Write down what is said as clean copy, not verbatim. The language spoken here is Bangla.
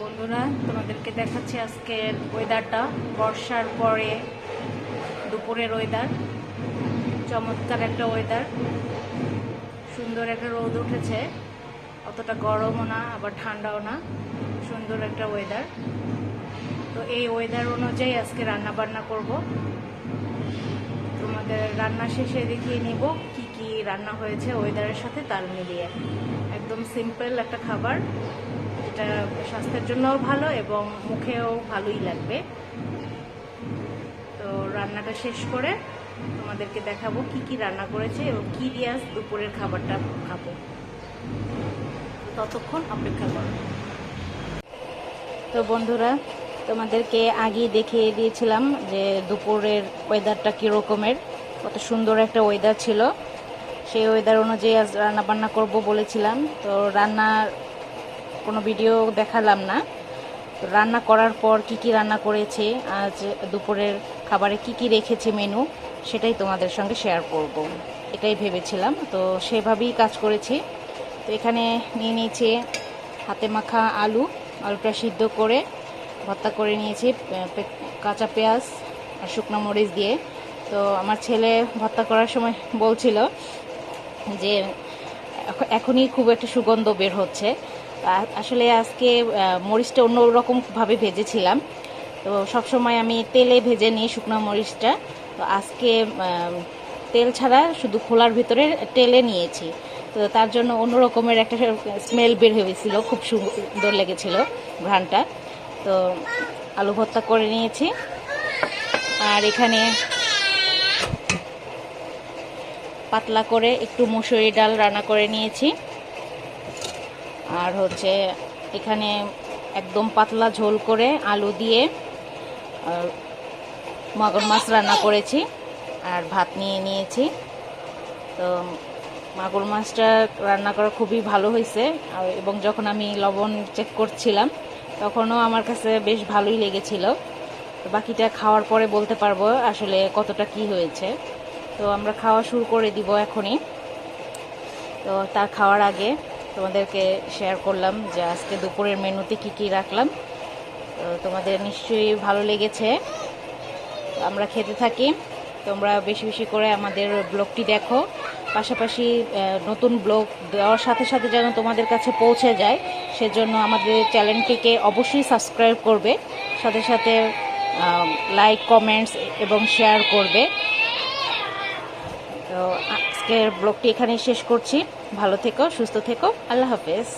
বন্ধুরা, তোমাদেরকে দেখাচ্ছি আজকের ওয়েদারটা। বর্ষার পরে দুপুরের ওয়েদার, চমৎকার একটা ওয়েদার। সুন্দর একটা রোদ উঠেছে, অতটা গরমও না আবার ঠান্ডাও না, সুন্দর একটা ওয়েদার। তো এই ওয়েদার অনুযায়ী আজকে রান্না বান্না করব। তোমাদের রান্না শেষে দেখিয়ে নিব কি কি রান্না হয়েছে ওয়েদারের সাথে তাল মিলিয়ে। একদম সিম্পল একটা খাবার, এটা স্বাস্থ্যের জন্যও ভালো এবং মুখেও ভালোই লাগবে। তো রান্নাটা শেষ করে তোমাদেরকে দেখাবো কি কি রান্না করেছে এবং কি দিয়ে আজ দুপুরের খাবারটা খাবো। ততক্ষণ অপেক্ষা করো। তো বন্ধুরা, তোমাদেরকে আগেই দেখিয়ে দিয়েছিলাম যে দুপুরের ওয়েদারটা কী রকমের, কত সুন্দর একটা ওয়েদার ছিল। সেই ওয়েদার অনুযায়ী আজ রান্না বান্না করব বলেছিলাম। তো রান্নার কোনো ভিডিও দেখালাম না। তো রান্না করার পর কি কি রান্না করেছি, আজ দুপুরের খাবারে কি কি রেখেছি মেনু, সেটাই তোমাদের সঙ্গে শেয়ার করব, এটাই ভেবেছিলাম। তো সেভাবেই কাজ করেছি। তো এখানে নিয়ে নিয়েছি হাতে মাখা আলুটা সিদ্ধ করে ভর্তা করে নিয়েছি কাঁচা পেঁয়াজ আর শুকনো মরিচ দিয়ে। তো আমার ছেলে ভর্তা করার সময় বলছিল যে এখনই খুব একটা সুগন্ধ বের হচ্ছে। আসলে আজকে মরিচটা অন্যরকমভাবে ভেজেছিলাম। তো সবসময় আমি তেলে ভেজে নিই শুকনো মরিচটা। তো আজকে তেল ছাড়া শুধু খোলার ভিতরে টেলে নিয়েছি। তো তার জন্য অন্যরকমের একটা স্মেল বের হয়েছিল, খুব সুন্দর লেগেছিল ঘ্রাণটা। তো আলু ভর্তা করে নিয়েছি। আর এখানে পাতলা করে একটু মুসুরি ডাল রান্না করে নিয়েছি। আর হচ্ছে এখানে একদম পাতলা ঝোল করে আলু দিয়ে মাগুর মাছ রান্না করেছি আর ভাত নিয়ে নিয়েছি। তো মাগুর মাছটা রান্না করা খুবই ভালো হয়েছে এবং যখন আমি লবণ চেক করছিলাম তখনও আমার কাছে বেশ ভালোই লেগেছিল। তো বাকিটা খাওয়ার পরে বলতে পারবো আসলে কতটা কি হয়েছে। তো আমরা খাওয়া শুরু করে দিব এখনই। তো তার খাওয়ার আগে তোমাদেরকে শেয়ার করলাম যে আজকে দুপুরের মেনুতে কি কি রাখলাম। তো তোমাদের নিশ্চয়ই ভালো লেগেছে। আমরা খেতে থাকি, তোমরা বেশি বেশি করে আমাদের ব্লগটি দেখো। পাশাপাশি নতুন ব্লগ দেওয়ার সাথে সাথে যেন তোমাদের কাছে পৌঁছে যায়, সেজন্য আমাদের চ্যানেলটিকে অবশ্যই সাবস্ক্রাইব করবে, সাথে সাথে লাইক, কমেন্টস এবং শেয়ার করবে। তো আজকের ব্লগটি এখানেই শেষ করছি। ভালো থেকো, সুস্থ থেকো, আল্লাহ হাফেজ।